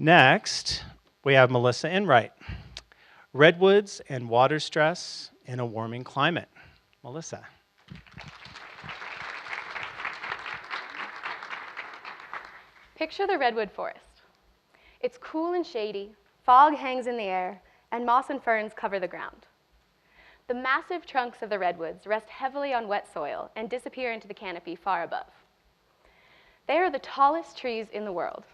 Next, we have Melissa Enright, Redwoods and Water Stress in a Warming Climate. Melissa. Picture the redwood forest. It's cool and shady, fog hangs in the air, and moss and ferns cover the ground. The massive trunks of the redwoods rest heavily on wet soil and disappear into the canopy far above. They are the tallest trees in the world,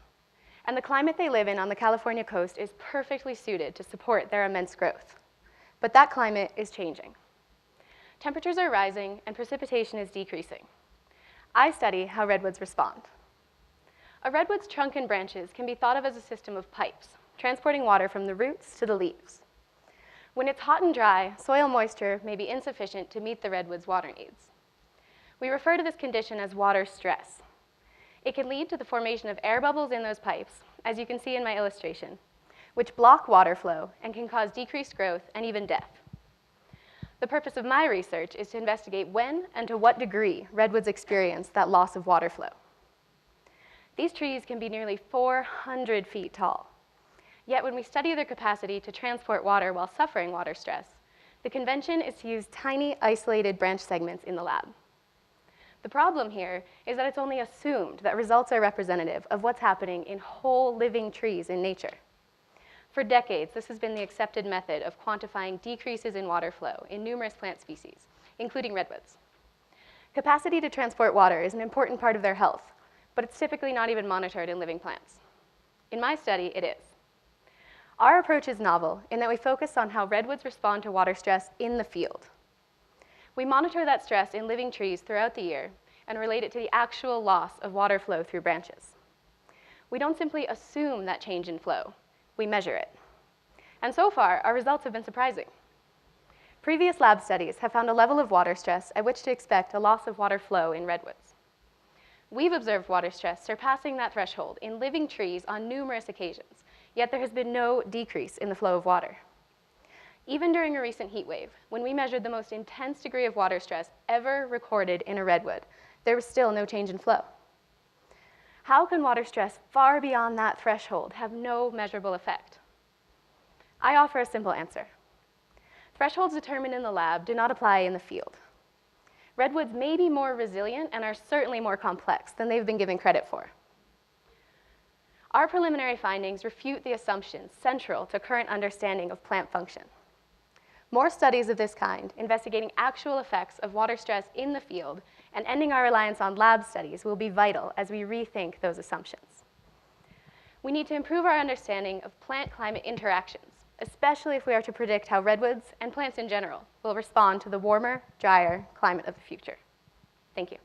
and the climate they live in on the California coast is perfectly suited to support their immense growth. But that climate is changing. Temperatures are rising and precipitation is decreasing. I study how redwoods respond. A redwood's trunk and branches can be thought of as a system of pipes, transporting water from the roots to the leaves. When it's hot and dry, soil moisture may be insufficient to meet the redwood's water needs. We refer to this condition as water stress. It can lead to the formation of air bubbles in those pipes, as you can see in my illustration, which block water flow and can cause decreased growth and even death. The purpose of my research is to investigate when and to what degree redwoods experience that loss of water flow. These trees can be nearly 400 feet tall. Yet when we study their capacity to transport water while suffering water stress, the convention is to use tiny, isolated branch segments in the lab. The problem here is that it's only assumed that results are representative of what's happening in whole living trees in nature. For decades, this has been the accepted method of quantifying decreases in water flow in numerous plant species, including redwoods. Capacity to transport water is an important part of their health, but it's typically not even monitored in living plants. In my study, it is. Our approach is novel in that we focus on how redwoods respond to water stress in the field. We monitor that stress in living trees throughout the year and relate it to the actual loss of water flow through branches. We don't simply assume that change in flow, we measure it. And so far, our results have been surprising. Previous lab studies have found a level of water stress at which to expect a loss of water flow in redwoods. We've observed water stress surpassing that threshold in living trees on numerous occasions, yet there has been no decrease in the flow of water. Even during a recent heat wave, when we measured the most intense degree of water stress ever recorded in a redwood, there was still no change in flow. How can water stress far beyond that threshold have no measurable effect? I offer a simple answer. Thresholds determined in the lab do not apply in the field. Redwoods may be more resilient and are certainly more complex than they've been given credit for. Our preliminary findings refute the assumptions central to current understanding of plant function. More studies of this kind, investigating actual effects of water stress in the field and ending our reliance on lab studies, will be vital as we rethink those assumptions. We need to improve our understanding of plant-climate interactions, especially if we are to predict how redwoods and plants in general will respond to the warmer, drier climate of the future. Thank you.